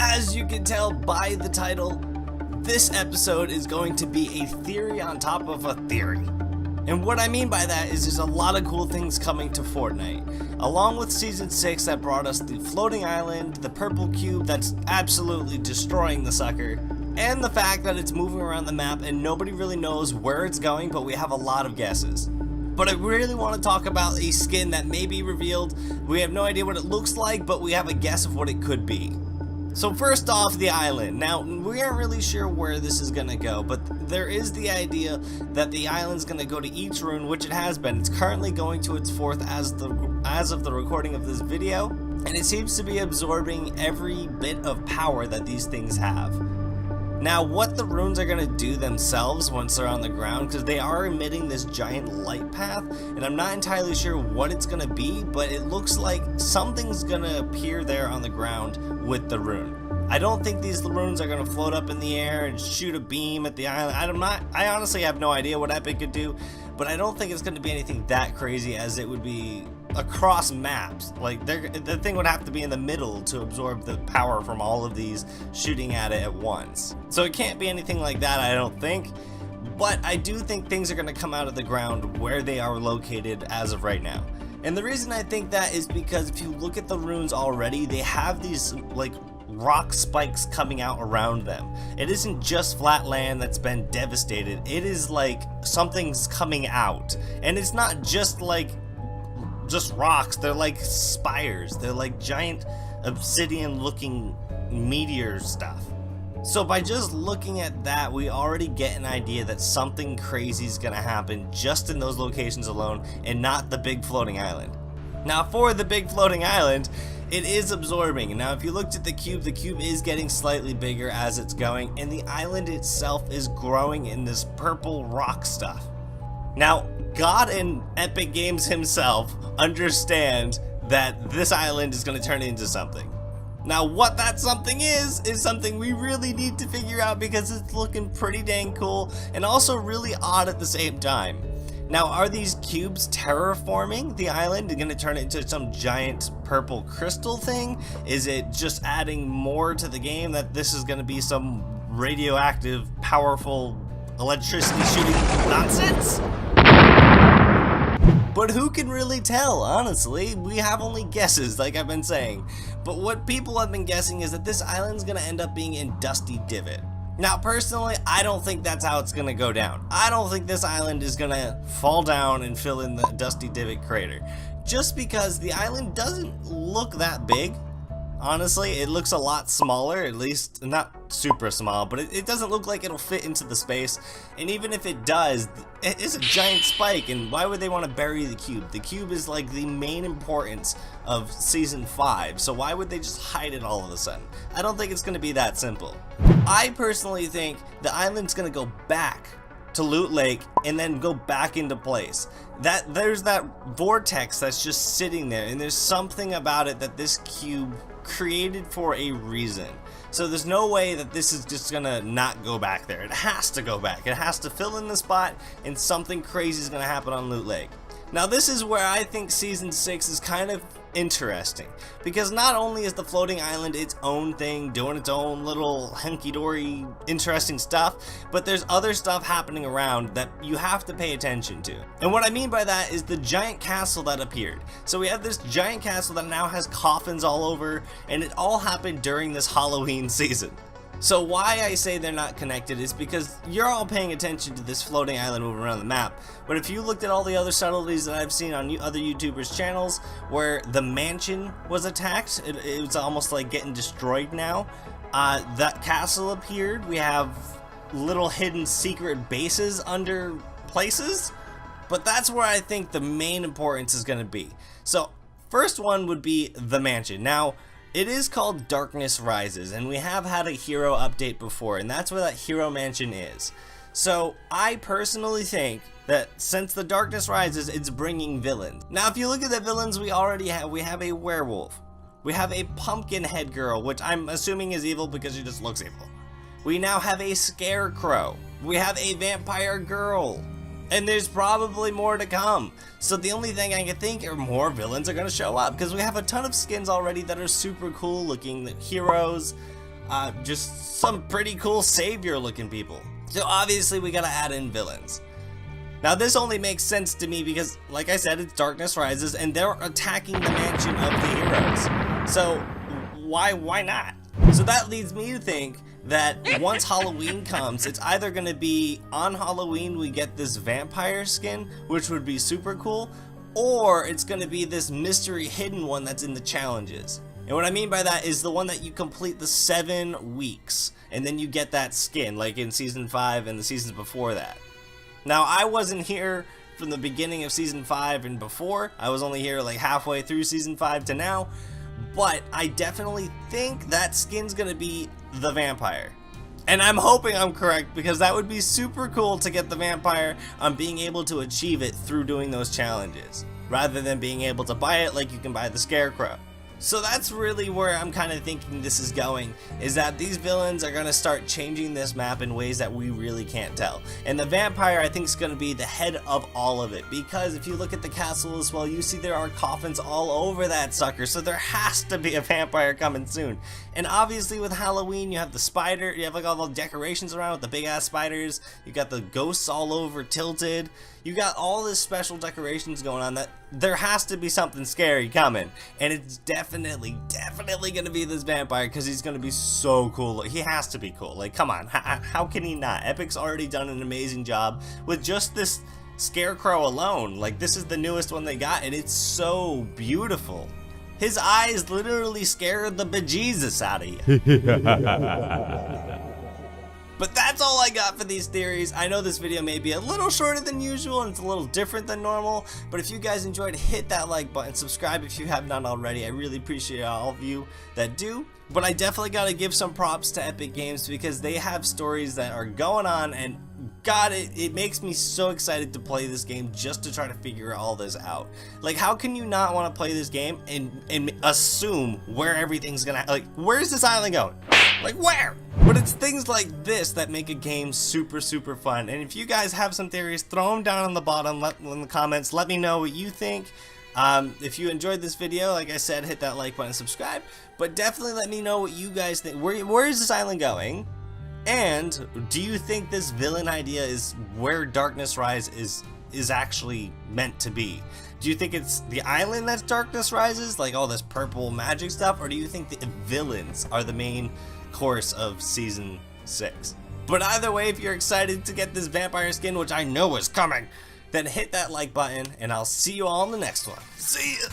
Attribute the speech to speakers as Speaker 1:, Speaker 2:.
Speaker 1: As you can tell by the title, this episode is going to be a theory on top of a theory. And what I mean by that is there's a lot of cool things coming to Fortnite. Along with Season 6 that brought us the floating island, the purple cube that's absolutely destroying the sucker, and the fact that it's moving around the map and nobody really knows where it's going, but we have a lot of guesses. But I really want to talk about a skin that may be revealed. We have no idea what it looks like, but we have a guess of what it could be. So first off, the island. Now, we aren't really sure where this is going to go, but there is the idea that the island's going to go to each rune, which it has been. It's currently going to its fourth as of the recording of this video, and it seems to be absorbing every bit of power that these things have. Now, what the runes are going to do themselves once they're on the ground, because they are emitting this giant light path, and I'm not entirely sure what it's going to be, but it looks like something's going to appear there on the ground with the rune. I don't think these runes are going to float up in the air and shoot a beam at the island. I honestly have no idea what Epic could do, but I don't think it's going to be anything that crazy, as it would be across maps. Like, the thing would have to be in the middle to absorb the power from all of these shooting at it at once. So it can't be anything like that, I don't think. But I do think things are going to come out of the ground where they are located as of right now. And the reason I think that is because if you look at the runes already, they have these like rock spikes coming out around them. It isn't just flat land that's been devastated. It is like something's coming out. And it's not just like just rocks, they're like spires. They're like giant obsidian looking meteor stuff. So by just looking at that, we already get an idea that something crazy is going to happen just in those locations alone, and not the big floating island. Now, for the big floating island, it is absorbing. Now, if you looked at the cube is getting slightly bigger as it's going, and the island itself is growing in this purple rock stuff. Now, God in Epic Games himself understands that this island is going to turn into something. Now, what that something is something we really need to figure out, because it's looking pretty dang cool and also really odd at the same time. Now, are these cubes terraforming the island and going to turn it into some giant purple crystal thing? Is it just adding more to the game, that this is going to be some radioactive, powerful, electricity shooting nonsense? But who can really tell, honestly? We have only guesses, like I've been saying. But what people have been guessing is that this island's gonna end up being in Dusty Divot. Now, personally, I don't think that's how it's gonna go down. I don't think this island is gonna fall down and fill in the Dusty Divot crater. Just because the island doesn't look that big. Honestly, it looks a lot smaller, at least not super small, but it doesn't look like it'll fit into the space. And even if it does, it is a giant spike, and why would they want to bury the cube? The cube is like the main importance of Season 5, so why would they just hide it all of a sudden? I don't think it's going to be that simple. I personally think the island's going to go back to Loot Lake and then go back into place. There's that vortex that's just sitting there, and there's something about it that this cube created for a reason. So there's no way that this is just gonna not go back there. It has to go back. It has to fill in the spot, and something crazy is gonna happen on Loot Lake. Now, this is where I think Season 6 is kind of interesting, because not only is the floating island its own thing, doing its own little hunky-dory interesting stuff, but there's other stuff happening around that you have to pay attention to. And what I mean by that is the giant castle that appeared. So we have this giant castle that now has coffins all over, and it all happened during this Halloween season. So why I say they're not connected is because you're all paying attention to this floating island moving around the map, but if you looked at all the other subtleties that I've seen on other YouTubers' channels where the mansion was attacked, it was almost like getting destroyed now. That castle appeared. We have little hidden secret bases under places, but that's where I think the main importance is going to be. So first one would be the mansion. Now, it is called Darkness Rises, and we have had a hero update before, and that's where that hero mansion is. So I personally think that since the Darkness Rises, it's bringing villains. Now, if you look at the villains we already have, we have a werewolf. We have a pumpkin head girl, which I'm assuming is evil because she just looks evil. We now have a scarecrow. We have a vampire girl. And there's probably more to come. So the only thing I can think are more villains are going to show up, because we have a ton of skins already that are super cool looking, the heroes. just some pretty cool savior looking people. So obviously we gotta add in villains. Now this only makes sense to me because, like I said, it's Darkness Rises and they're attacking the mansion of the heroes. So why not? So that leads me to think that once Halloween comes, it's either gonna be on Halloween we get this vampire skin, which would be super cool, or it's gonna be this mystery hidden one that's in the challenges. And what I mean by that is the one that you complete the 7 weeks and then you get that skin, like in season 5 and the seasons before that. Now I wasn't here from the beginning of season 5 and before. I was only here like halfway through season 5 to now, but I definitely think that skin's gonna be the vampire. And I'm hoping I'm correct because that would be super cool to get the vampire on being able to achieve it through doing those challenges, rather than being able to buy it like you can buy the scarecrow. So that's really where I'm kind of thinking this is going, is that these villains are going to start changing this map in ways that we really can't tell. And the vampire I think is going to be the head of all of it, because if you look at the castle as well, you see there are coffins all over that sucker, so there has to be a vampire coming soon. And obviously with Halloween you have the spider, you have like all the decorations around with the big ass spiders, you got the ghosts all over tilted, you got all this special decorations going on, that there has to be something scary coming. And it's definitely gonna be this vampire, because he's gonna be so cool. He has to be cool, like come on, how can he not? Epic's already done an amazing job with just this scarecrow alone. Like this is the newest one they got and it's so beautiful. His eyes literally scared the bejesus out of you. But that's all I got for these theories. I know this video may be a little shorter than usual and it's a little different than normal, but if you guys enjoyed, hit that like button, subscribe if you have not already. I really appreciate all of you that do. But I definitely gotta give some props to Epic Games because they have stories that are going on, and God, it makes me so excited to play this game just to try to figure all this out. Like, how can you not want to play this game and assume where everything's gonna, like, where's this island going? Like, where? But it's things like this that make a game super fun. And if you guys have some theories, throw them down on the bottom, in the comments, let me know what you think. If you enjoyed this video, like I said, hit that like button, subscribe, but definitely let me know what you guys think. Where is this island going? And do you think this villain idea is where Darkness Rise is actually meant to be? Do you think it's the island that's Darkness Rises, like all this purple magic stuff, or do you think the villains are the main course of season 6? But either way, if you're excited to get this vampire skin, which I know is coming, then hit that like button, and I'll see you all in the next one. See ya!